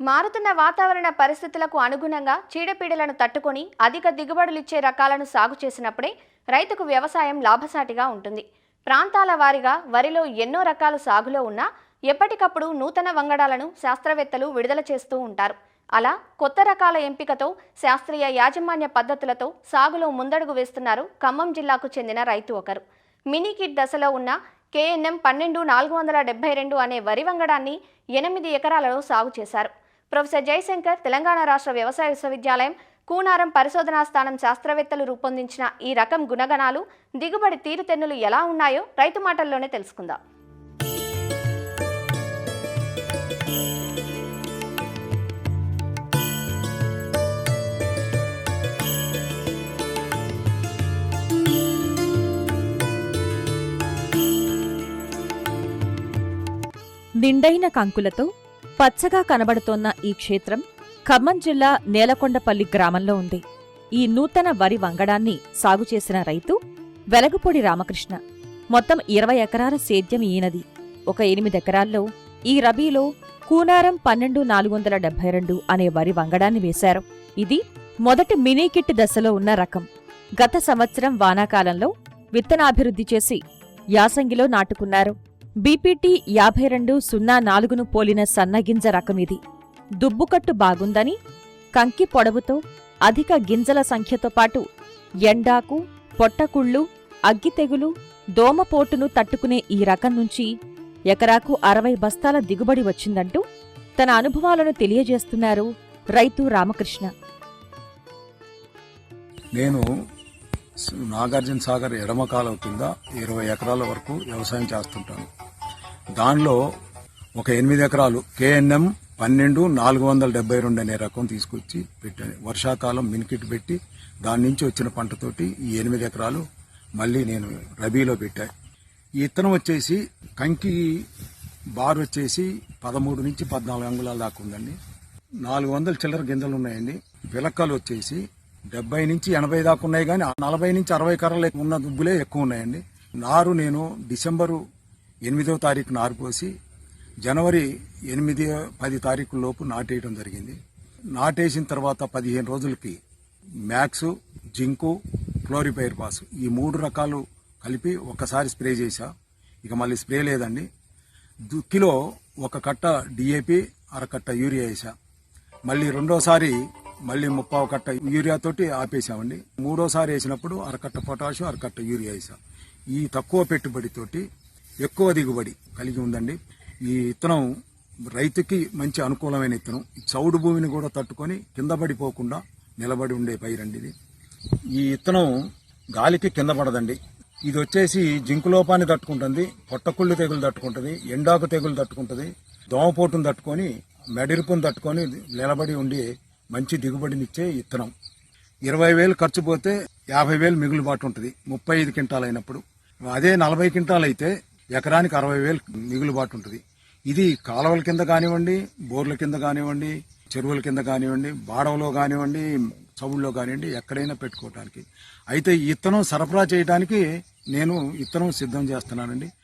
మారుతున్న వాతావరణ పరిస్థితులకు అనుగుణంగా చీడపీడలను తట్టుకొని అధిక దిగుబడులిచ్చే రకాలను సాగు చేసినప్పుడే రైతుకు వ్యవసాయం లాభసాటిగా ఉంటుంది. ప్రాంతాల వారీగా వరిలో ఎన్నో రకాలు సాగులో ఉన్నా ఎప్పటికప్పుడు నూతన వంగడాలను శాస్త్రవేత్తలు విడుదల చేస్తూ ఉంటారు. అలా కొత్త రకాల ఎంపికతో శాస్త్రీయ యాజమాన్య పద్ధతులతో సాగులో ముందడుగు వేస్తున్నారు ఖమ్మం జిల్లాకు చెందిన రైతు ఒకరు. మినీ కిట్ దశలో ఉన్న KNM 12472 అనే వరి వంగడాన్ని 8 ఎకరాలలో సాగు చేశారు. ప్రొఫెసర్ జయశంకర్ తెలంగాణ రాష్ట్ర వ్యవసాయ విశ్వవిద్యాలయం కూనారం పరిశోధనా స్థానం శాస్త్రవేత్తలు రూపొందించిన ఈ రకం గుణగణాలు, దిగుబడి తీరుతెన్నులు ఎలా ఉన్నాయో రైతు మాటల్లోనే తెలుసుకుందాం. నిండైన కంకులతో పచ్చగా కనబడుతోన్న ఈ క్షేత్రం ఖమ్మం జిల్లా నేలకొండపల్లి గ్రామంలో ఉంది. ఈ నూతన వరి వంగడాన్ని సాగు చేసిన రైతు వెలగపూడి రామకృష్ణ. మొత్తం 20 ఎకరాల సేద్యం ఈయనది. ఒక 8 ఎకరాల్లో ఈ రబీలో కూనారం 12472 అనే వరి వంగడాన్ని వేశారు. ఇది మొదటి మినీ కిట్ దశలో ఉన్న రకం. గత సంవత్సరం వానాకాలంలో విత్తనాభివృద్ధి చేసి యాసంగిలో నాటుకున్నారు. BPT 5204ను పోలిన సన్నగింజ రకమిది. దుబ్బుకట్టు బాగుందని, కంకి పొడవుతో, అధిక గింజల సంఖ్యతో పాటు ఎండాకు, పొట్టకుళ్ళు, అగ్గితెగులు, దోమపోటును తట్టుకునే ఈ రకం నుంచి ఎకరాకు 60 బస్తాల దిగుబడి వచ్చిందంటూ తన అనుభవాలను తెలియజేస్తున్నారు రైతు రామకృష్ణ. నేను నాగార్జున సాగర్ ఎడమ కాలువ కింద 20 ఎకరాల వరకు వ్యవసాయం చేస్తుంటాను. దానిలో ఒక 8 ఎకరాలు KNM 12472 అనే రకం తీసుకొచ్చి పెట్టాను. వర్షాకాలం మినికిట్ పెట్టి దాని నుంచి వచ్చిన పంటతోటి ఈ 8 ఎకరాలు మళ్ళీ నేను రబీలో పెట్టాను. ఈ ఇత్తనం వచ్చేసి కంకి బార్ వచ్చేసి 13 నుంచి 14 అంగుళాల దాకా ఉందండి. 400 చిల్లర గింజలు ఉన్నాయండి. పిలక్కలు వచ్చేసి 70 నుంచి 80 దాకా ఉన్నాయి, కానీ 40 నుంచి 60 కర్రలు ఉన్న దుబ్బులే ఎక్కువ ఉన్నాయండి. నారు నేను డిసెంబరు 8వ తారీఖు నారు పోసి జనవరి 8-10 తారీఖు లోపు నాటేయడం జరిగింది. నాటేసిన తర్వాత 15 రోజులకి మ్యాక్స్, జింకు, క్లోరిపైర్ పాస్ ఈ 3 రకాలు కలిపి ఒకసారి స్ప్రే చేశా. ఇక మళ్ళీ స్ప్రే లేదండి. దుక్కిలో ఒక కట్ట DAP, అరకట్ట యూరియా వేసా. మళ్ళీ రెండోసారి మళ్ళీ 30 కట్ట యూరియాతోటి ఆపేశామండి. మూడోసారి వేసినప్పుడు అరకట్ట పొటాషు, అరకట్ట యూరియా వేసా. ఈ తక్కువ పెట్టుబడితోటి ఎక్కువ దిగుబడి కలిగి ఉందండి. ఈ విత్తనం రైతుకి మంచి అనుకూలమైన విత్తనం. చౌడు భూమిని కూడా తట్టుకొని కింద పడిపోకుండా నిలబడి ఉండే పైరండి ఇది. ఈ విత్తనం గాలికి కింద పడదండి. ఇది వచ్చేసి జింకు లోపాన్ని తట్టుకుంటుంది, పొట్టకుళ్ళు తెగులు తట్టుకుంటుంది, ఎండాకు తెగులు తట్టుకుంటుంది, దోమపోటును తట్టుకొని, మెడిరుపును తట్టుకొని నిలబడి ఉండి మంచి దిగుబడినిచ్చే విత్తనం. 20,000 ఖర్చు పోతే 50,000 మిగులుబాటు ఉంటుంది 35 క్వింటాల్ అయినప్పుడు. అదే 40 క్వింటాల్ అయితే ఎకరానికి 60,000 మిగులుబాటు ఉంటుంది. ఇది కాలువల కింద కానివ్వండి, బోర్ల కింద కానివ్వండి, చెరువుల కింద కానివ్వండి, బాడవలో కానివ్వండి, చవుల్లో కానివ్వండి, ఎక్కడైనా పెట్టుకోవడానికి. అయితే ఈ విత్తనం సరఫరా చేయడానికి నేను విత్తనం సిద్ధం చేస్తున్నానండి.